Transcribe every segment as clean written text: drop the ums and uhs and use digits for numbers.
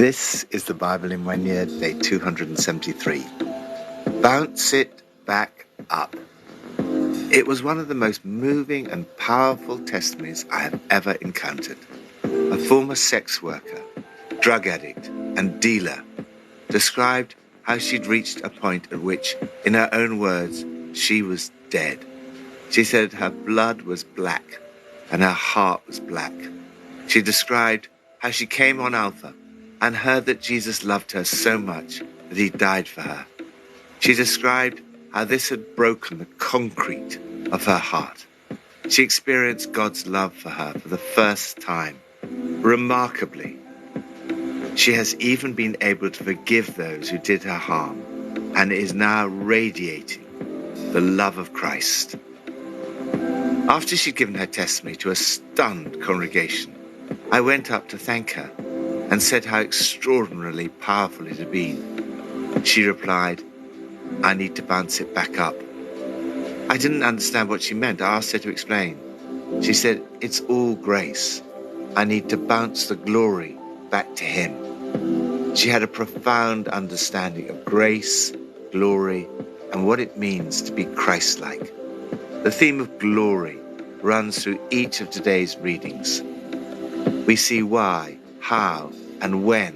This is the Bible in 1 year, day 273. Bounce it back up. It was one of the most moving and powerful testimonies I have ever encountered. A former sex worker, drug addict, and dealer described how she'd reached a point at which, in her own words, she was dead. She said her blood was black and her heart was black. She described how she came on Alpha and heard that Jesus loved her so much that he died for her. She described how this had broken the concrete of her heart. She experienced God's love for her for the first time. Remarkably, she has even been able to forgive those who did her harm and is now radiating the love of Christ. After she'd given her testimony to a stunned congregation, I went up to thank her and said how extraordinarily powerful it had been. She replied, "I need to bounce it back up." I didn't understand what she meant. I asked her to explain. She said, "It's all grace. I need to bounce the glory back to him." She had a profound understanding of grace, glory, and what it means to be Christ-like. The theme of glory runs through each of today's readings. We see why, how, and when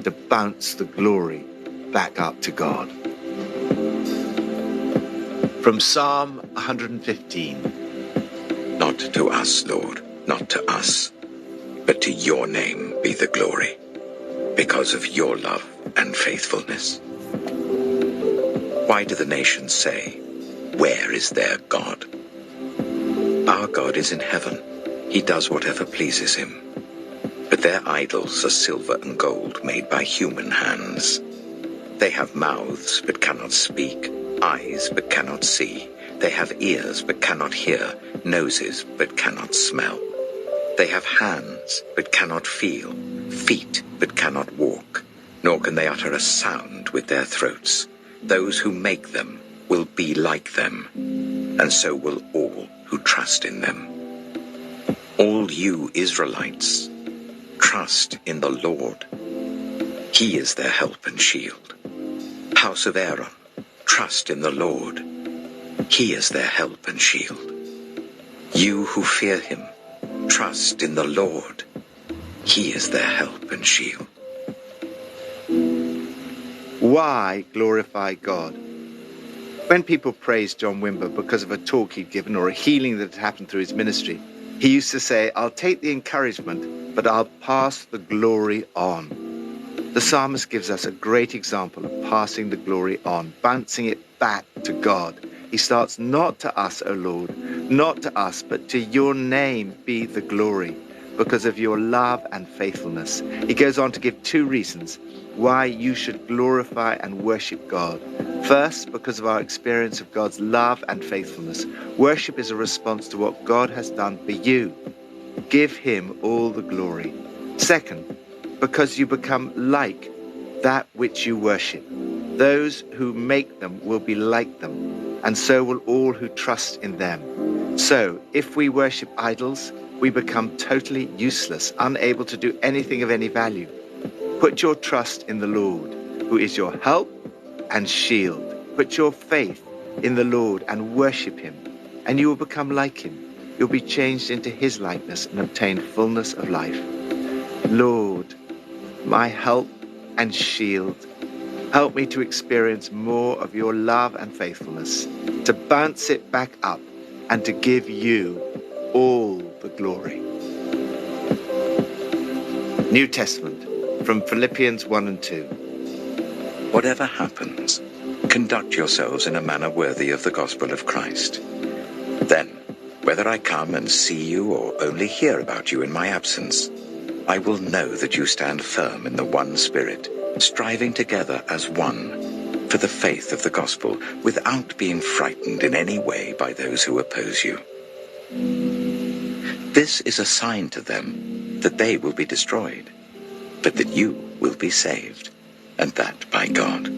to bounce the glory back up to God. From Psalm 115. Not to us, Lord, not to us, but to your name be the glory, because of your love and faithfulness. Why do the nations say, "Where is their God?" Our God is in heaven. He does whatever pleases him. But their idols are silver and gold made by human hands. They have mouths but cannot speak, eyes but cannot see. They have ears but cannot hear, noses but cannot smell. They have hands but cannot feel, feet but cannot walk, nor can they utter a sound with their throats. Those who make them will be like them, and so will all who trust in them. All you Israelites, trust in the Lord. He is their help and shield. House of Aaron, trust in the Lord. He is their help and shield. You who fear him, trust in the Lord. He is their help and shield. Why glorify God? When people praised John Wimber because of a talk he'd given or a healing that had happened through his ministry, he used to say, "I'll take the encouragement, but I'll pass the glory on." The psalmist gives us a great example of passing the glory on, bouncing it back to God. He starts, "Not to us, O Lord, not to us, but to your name be the glory, because of your love and faithfulness." He goes on to give two reasons why you should glorify and worship God. First, because of our experience of God's love and faithfulness. Worship is a response to what God has done for you. Give him all the glory. Second, because you become like that which you worship. Those who make them will be like them, and so will all who trust in them. So, if we worship idols, we become totally useless, unable to do anything of any value. Put your trust in the Lord, who is your help and shield. Put your faith in the Lord and worship him, and you will become like him. You'll be changed into his likeness and obtain fullness of life. Lord, my help and shield, help me to experience more of your love and faithfulness, to bounce it back up and to give you all the glory. New Testament, from Philippians 1 and 2. Whatever happens, conduct yourselves in a manner worthy of the gospel of Christ. Then, whether I come and see you or only hear about you in my absence, I will know that you stand firm in the one Spirit, striving together as one for the faith of the gospel, without being frightened in any way by those who oppose you. This is a sign to them that they will be destroyed, but that you will be saved, and that by God.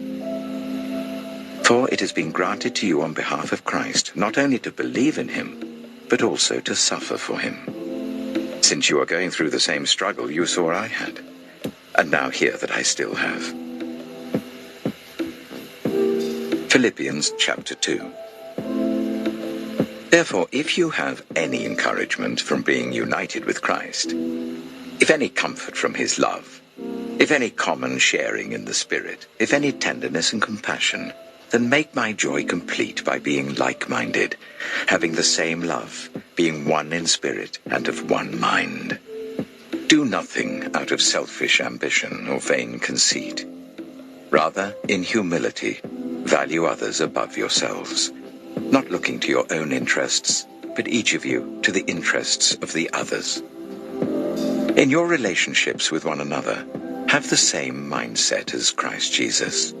For it has been granted to you on behalf of Christ, not only to believe in him, but also to suffer for him. Since you are going through the same struggle you saw I had, and now hear that I still have. Philippians chapter 2. Therefore, if you have any encouragement from being united with Christ, if any comfort from his love, if any common sharing in the Spirit, if any tenderness and compassion, then make my joy complete by being like-minded, having the same love, being one in spirit and of one mind. Do nothing out of selfish ambition or vain conceit. Rather, in humility, value others above yourselves, not looking to your own interests, but each of you to the interests of the others. In your relationships with one another, have the same mindset as Christ Jesus,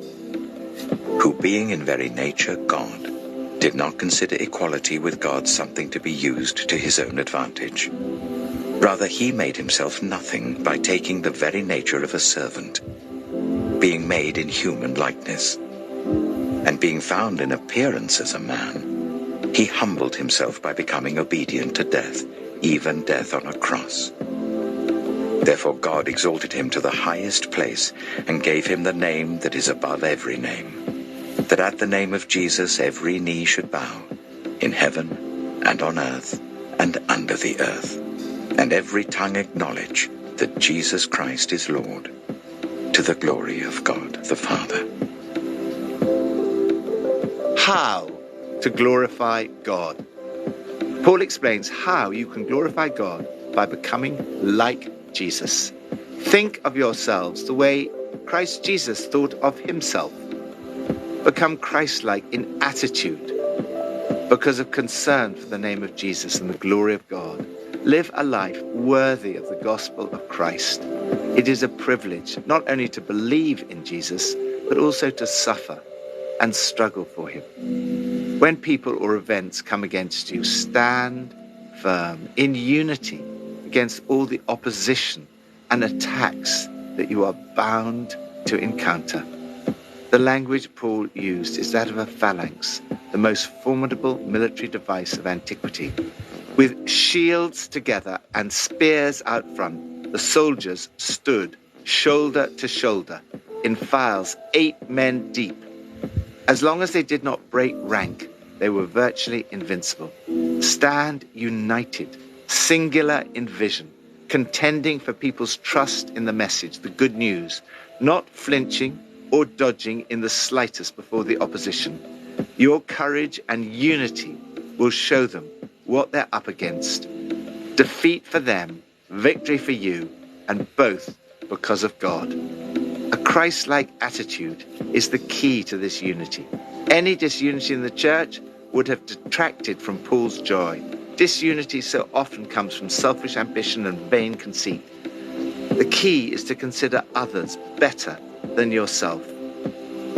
who being in very nature God, did not consider equality with God something to be used to his own advantage. Rather, he made himself nothing by taking the very nature of a servant, being made in human likeness. And being found in appearance as a man, he humbled himself by becoming obedient to death, even death on a cross. Therefore God exalted him to the highest place and gave him the name that is above every name, that at the name of Jesus every knee should bow, in heaven and on earth and under the earth, and every tongue acknowledge that Jesus Christ is Lord, to the glory of God the Father. How to glorify God. Paul explains how you can glorify God by becoming like Jesus. Think of yourselves the way Christ Jesus thought of himself. Become Christ-like in attitude because of concern for the name of Jesus and the glory of God. Live a life worthy of the gospel of Christ. It is a privilege not only to believe in Jesus, but also to suffer and struggle for him. When people or events come against you, stand firm in unity against all the opposition and attacks that you are bound to encounter. The language Paul used is that of a phalanx, the most formidable military device of antiquity. With shields together and spears out front, the soldiers stood shoulder to shoulder in files 8 men deep. As long as they did not break rank, they were virtually invincible. Stand united, singular in vision, contending for people's trust in the message, the good news, not flinching or dodging in the slightest before the opposition. Your courage and unity will show them what they're up against. Defeat for them, victory for you, and both because of God. A Christ-like attitude is the key to this unity. Any disunity in the church would have detracted from Paul's joy. Disunity so often comes from selfish ambition and vain conceit. The key is to consider others better than yourself,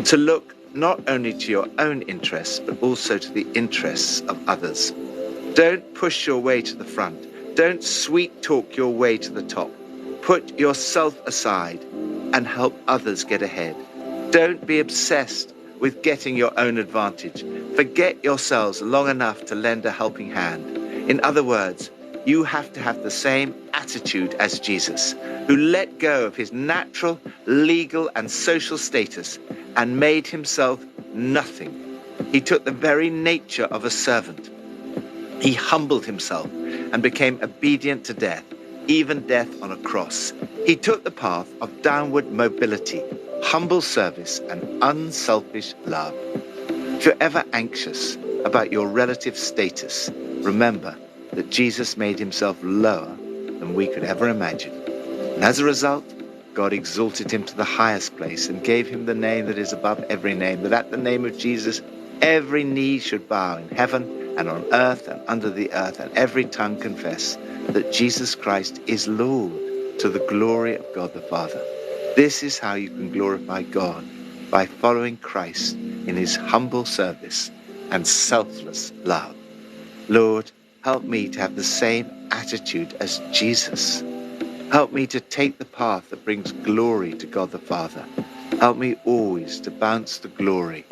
to look not only to your own interests, but also to the interests of others. Don't push your way to the front. Don't sweet talk your way to the top. Put yourself aside and help others get ahead. Don't be obsessed with getting your own advantage. Forget yourselves long enough to lend a helping hand. In other words, you have to have the same attitude as Jesus, who let go of his natural, legal, and social status and made himself nothing. He took the very nature of a servant. He humbled himself and became obedient to death, even death on a cross. He took the path of downward mobility, humble service, and unselfish love. If you're ever anxious about your relative status, remember that Jesus made himself lower than we could ever imagine. And as a result, God exalted him to the highest place and gave him the name that is above every name, that at the name of Jesus, every knee should bow in heaven and on earth and under the earth, and every tongue confess that Jesus Christ is Lord, to the glory of God the Father. This is how you can glorify God, by following Christ in his humble service and selfless love. Lord, help me to have the same attitude as Jesus. Help me to take the path that brings glory to God the Father. Help me always to bounce the glory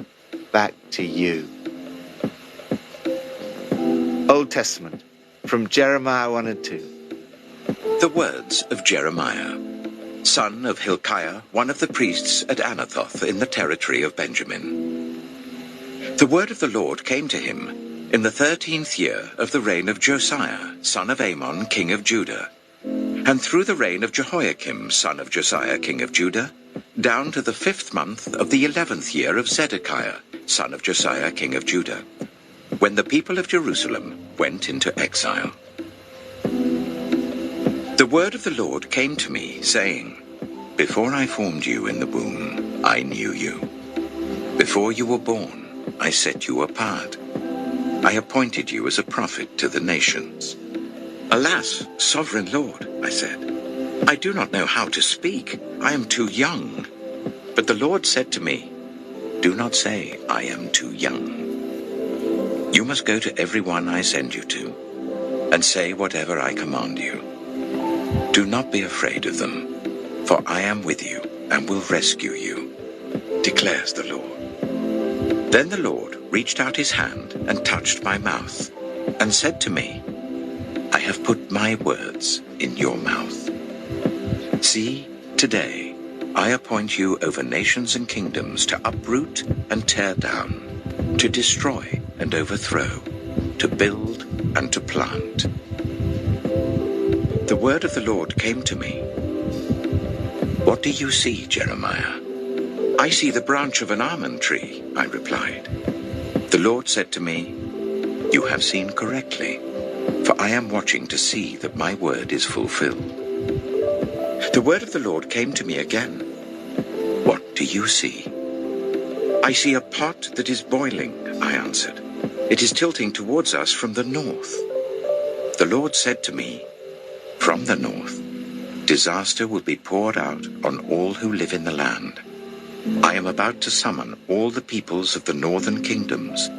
back to you. Old Testament, from Jeremiah 1 and 2. The words of Jeremiah. son of Hilkiah, one of the priests at Anathoth in the territory of Benjamin. The word of the Lord came to him in the 13th year of the reign of Josiah, son of Amon, king of Judah, and through the reign of Jehoiakim, son of Josiah, king of Judah, down to the 5th month of the 11th year of Zedekiah, son of Josiah, king of Judah, when the people of Jerusalem went into exile. The word of the Lord came to me, saying, Before I formed you in the womb, I knew you. Before you were born, I set you apart. I appointed you as a prophet to the nations. Alas, sovereign Lord, I said, I do not know how to speak. I am too young. But the Lord said to me, Do not say, I am too young. You must go to everyone I send you to, and say whatever I command you. Do not be afraid of them, for I am with you and will rescue you, declares the Lord. Then the Lord reached out his hand and touched my mouth, and said to me, I have put my words in your mouth. See, today I appoint you over nations and kingdoms to uproot and tear down, to destroy and overthrow, to build and to plant. The word of the Lord came to me. What do you see, Jeremiah? I see the branch of an almond tree, I replied. The Lord said to me, You have seen correctly, for I am watching to see that my word is fulfilled. The word of the Lord came to me again. What do you see? I see a pot that is boiling, I answered. It is tilting towards us from the north. The Lord said to me, From the north, disaster will be poured out on all who live in the land. I am about to summon all the peoples of the northern kingdoms,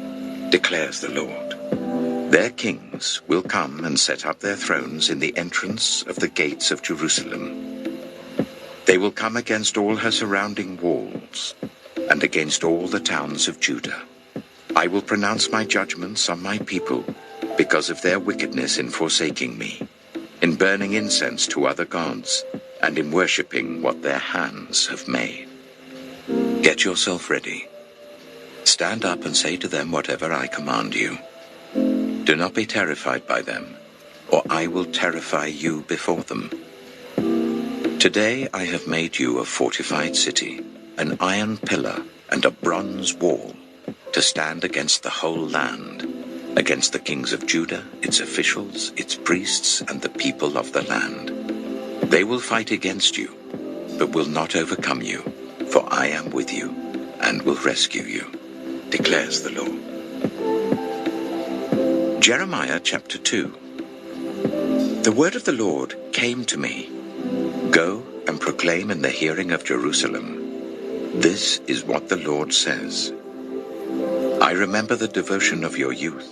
declares the Lord. Their kings will come and set up their thrones in the entrance of the gates of Jerusalem. They will come against all her surrounding walls and against all the towns of Judah. I will pronounce my judgments on my people because of their wickedness in forsaking me, in burning incense to other gods, and in worshipping what their hands have made. Get yourself ready. Stand up and say to them whatever I command you. Do not be terrified by them, or I will terrify you before them. Today I have made you a fortified city, an iron pillar and a bronze wall, to stand against the whole land, against the kings of Judah, its officials, its priests, and the people of the land. They will fight against you, but will not overcome you, for I am with you and will rescue you, declares the Lord. Jeremiah chapter 2. The word of the Lord came to me. Go and proclaim in the hearing of Jerusalem. This is what the Lord says. I remember the devotion of your youth,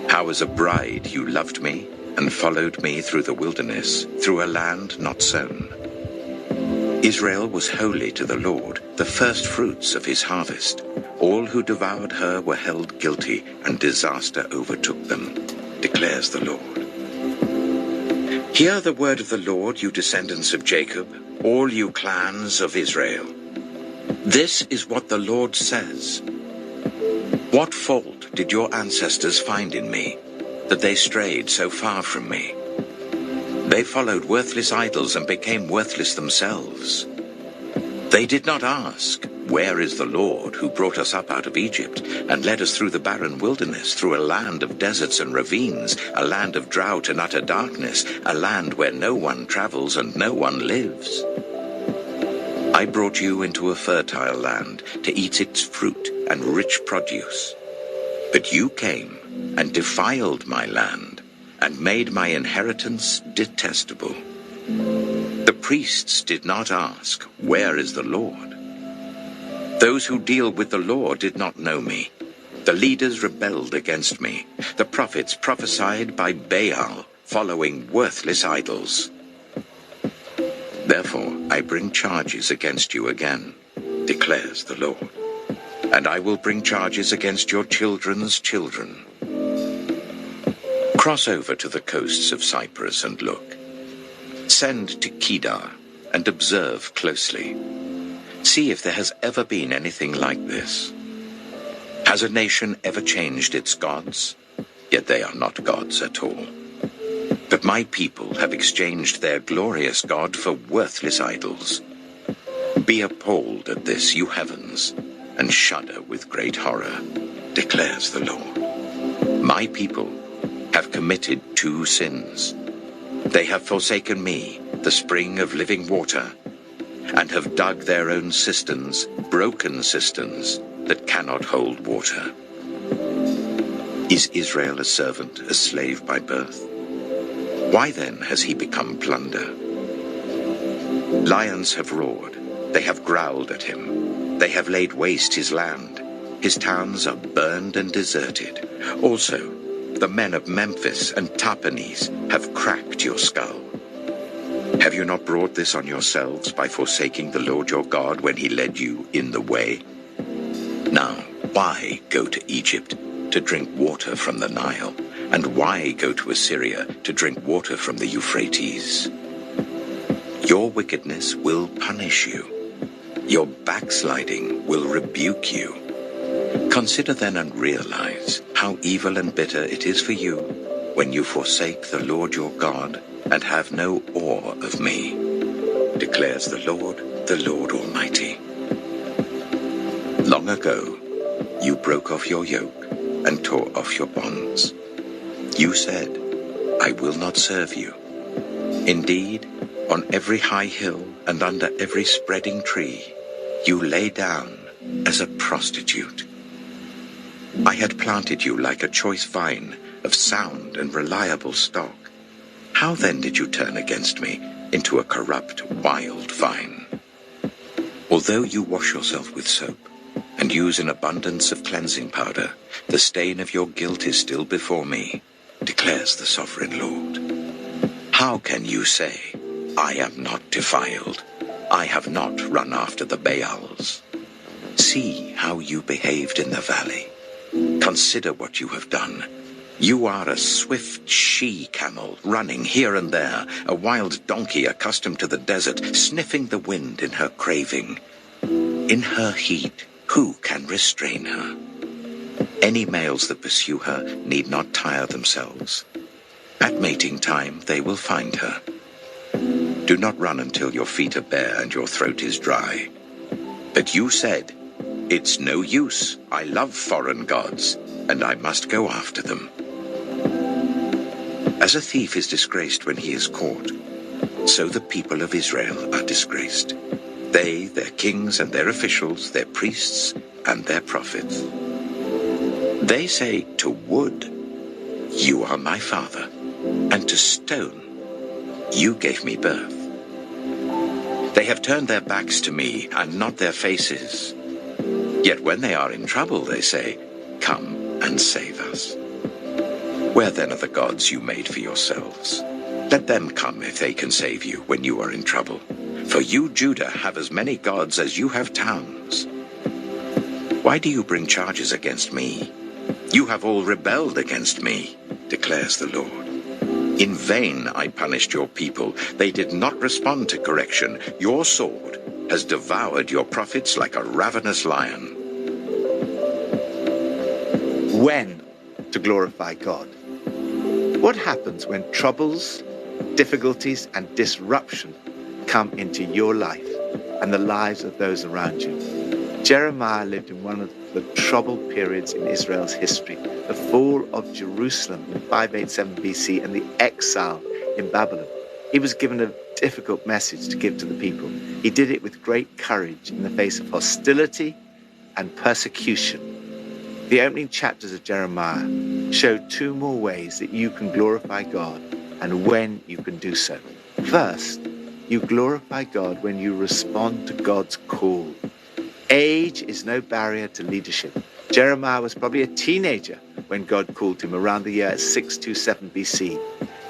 how as a bride you loved me and followed me through the wilderness, through a land not sown. Israel was holy to the Lord, the first fruits of his harvest. All who devoured her were held guilty, and disaster overtook them, declares the Lord. Hear the word of the Lord, you descendants of Jacob, all you clans of Israel. This is what the Lord says. What fault did your ancestors find in me, that they strayed so far from me? They followed worthless idols and became worthless themselves. They did not ask, Where is the Lord who brought us up out of Egypt and led us through the barren wilderness, through a land of deserts and ravines, a land of drought and utter darkness, a land where no one travels and no one lives? I brought you into a fertile land to eat its fruit and rich produce. But you came and defiled my land and made my inheritance detestable. The priests did not ask, Where is the Lord? Those who deal with the law did not know me. The leaders rebelled against me. The prophets prophesied by Baal, following worthless idols. Therefore I bring charges against you again, declares the Lord. And I will bring charges against your children's children. Cross over to the coasts of Cyprus and look. Send to Kedar, and observe closely. See if there has ever been anything like this. Has a nation ever changed its gods? Yet they are not gods at all. But my people have exchanged their glorious God for worthless idols. Be appalled at this, you heavens, and shudder with great horror, declares the Lord. My people have committed two sins. They have forsaken me, the spring of living water, and have dug their own cisterns, broken cisterns that cannot hold water. Is Israel a servant, a slave by birth? Why then has he become plunder? Lions have roared, they have growled at him, they have laid waste his land. His towns are burned and deserted. Also, the men of Memphis and Tahpanhes have cracked your skull. Have you not brought this on yourselves by forsaking the Lord your God when he led you in the way? Now, why go to Egypt to drink water from the Nile? And why go to Assyria to drink water from the Euphrates? Your wickedness will punish you. Your backsliding will rebuke you. Consider then and realize how evil and bitter it is for you when you forsake the Lord your God and have no awe of me, declares the Lord Almighty. Long ago, you broke off your yoke and tore off your bonds. You said, I will not serve you. Indeed, on every high hill and under every spreading tree, you lay down as a prostitute. I had planted you like a choice vine of sound and reliable stock. How then did you turn against me into a corrupt, wild vine? Although you wash yourself with soap and use an abundance of cleansing powder, the stain of your guilt is still before me, declares the Sovereign Lord. How can you say, I am not defiled, I have not run after the Baals? See how you behaved in the valley. Consider what you have done. You are a swift she-camel running here and there, a wild donkey accustomed to the desert, sniffing the wind in her craving. In her heat, who can restrain her? Any males that pursue her need not tire themselves. At mating time, they will find her. Do not run until your feet are bare and your throat is dry. But you said, it's no use. I love foreign gods, and I must go after them. As a thief is disgraced when he is caught, so the people of Israel are disgraced. They, their kings and their officials, their priests and their prophets. They say to wood, you are my father, and to stone, you gave me birth. They have turned their backs to me and not their faces. Yet when they are in trouble, they say, come and save us. Where then are the gods you made for yourselves? Let them come if they can save you when you are in trouble. For you, Judah, have as many gods as you have towns. Why do you bring charges against me? You have all rebelled against me, declares the Lord. In vain I punished your people. They did not respond to correction. Your sword has devoured your prophets like a ravenous lion. When to glorify God? What happens when troubles, difficulties, and disruption come into your life and the lives of those around you? Jeremiah lived in one of the troubled periods in Israel's history, the fall of Jerusalem in 587 BC and the exile in Babylon. He was given a difficult message to give to the people. He did it with great courage in the face of hostility and persecution. The opening chapters of Jeremiah show two more ways that you can glorify God and when you can do so. First, you glorify God when you respond to God's call. Age is no barrier to leadership. Jeremiah was probably a teenager when God called him around the year 627 BC.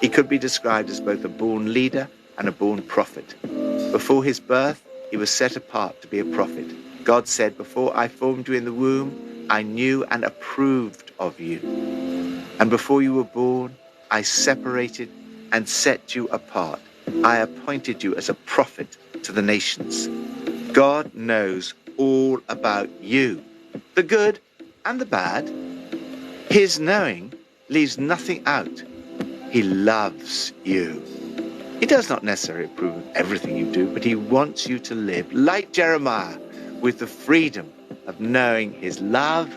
He could be described as both a born leader and a born prophet. Before his birth, he was set apart to be a prophet. God said, before I formed you in the womb, I knew and approved of you. And before you were born, I separated and set you apart. I appointed you as a prophet to the nations. God knows all about you, the good and the bad. His knowing leaves nothing out. He loves you. He does not necessarily approve of everything you do, but he wants you to live like Jeremiah, with the freedom of knowing his love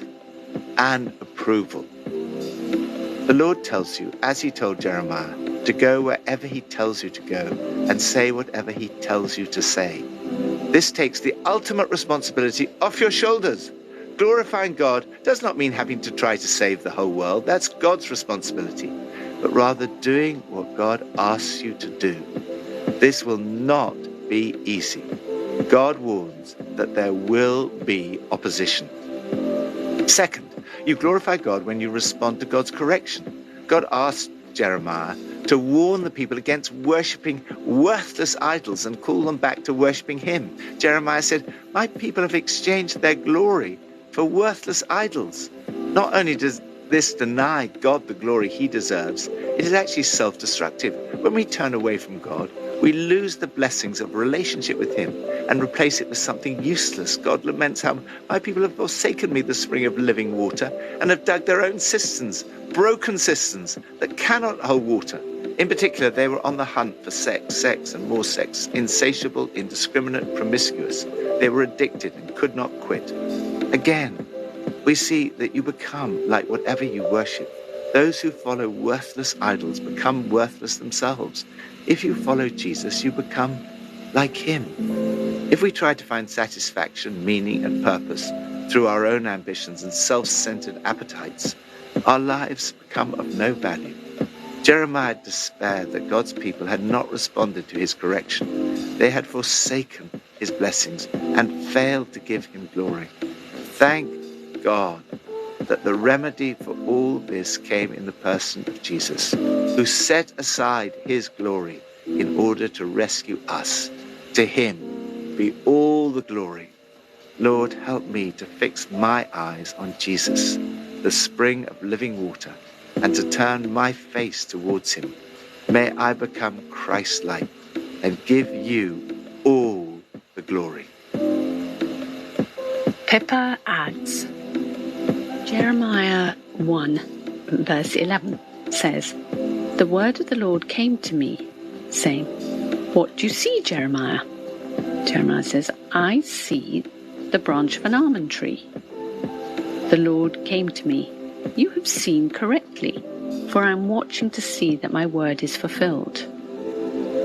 and approval. The Lord tells you, as he told Jeremiah, to go wherever he tells you to go and say whatever he tells you to say. This takes the ultimate responsibility off your shoulders. Glorifying God does not mean having to try to save the whole world. That's God's responsibility, but rather doing what God asks you to do. This will not be easy. God warns that there will be opposition. Second, you glorify God when you respond to God's correction. God asked Jeremiah to warn the people against worshipping worthless idols and call them back to worshipping him. Jeremiah said, "My people have exchanged their glory for worthless idols." Not only does this deny God the glory he deserves, it is actually self-destructive. When we turn away from God, we lose the blessings of relationship with him and replace it with something useless. God laments how my people have forsaken me, the spring of living water, and have dug their own cisterns, broken cisterns that cannot hold water. In particular, they were on the hunt for sex, and more sex, insatiable, indiscriminate, promiscuous. They were addicted and could not quit. Again, we see that you become like whatever you worship. Those who follow worthless idols become worthless themselves. If you follow Jesus, you become like him. If we try to find satisfaction, meaning, and purpose through our own ambitions and self-centered appetites, our lives become of no value. Jeremiah despaired that God's people had not responded to his correction. They had forsaken his blessings and failed to give him glory. Thank God that the remedy for all this came in the person of Jesus, who set aside his glory in order to rescue us. To him be all the glory. Lord, help me to fix my eyes on Jesus, the spring of living water, and to turn my face towards him. May I become Christ-like and give you all the glory. Pippa adds, Jeremiah 1, verse 11 says, "The word of the Lord came to me, saying, 'What do you see, Jeremiah?' Jeremiah says, 'I see the branch of an almond tree.' The Lord came to me, 'You have seen correctly, for I am watching to see that my word is fulfilled.'"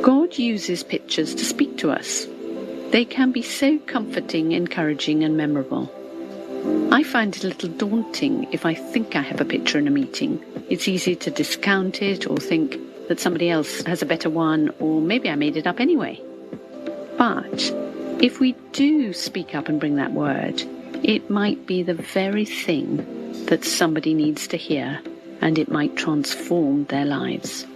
God uses pictures to speak to us. They can be so comforting, encouraging, and memorable. I find it a little daunting if I think I have a picture in a meeting. It's easy to discount it or think that somebody else has a better one, or maybe I made it up anyway. But if we do speak up and bring that word, it might be the very thing that somebody needs to hear, and it might transform their lives.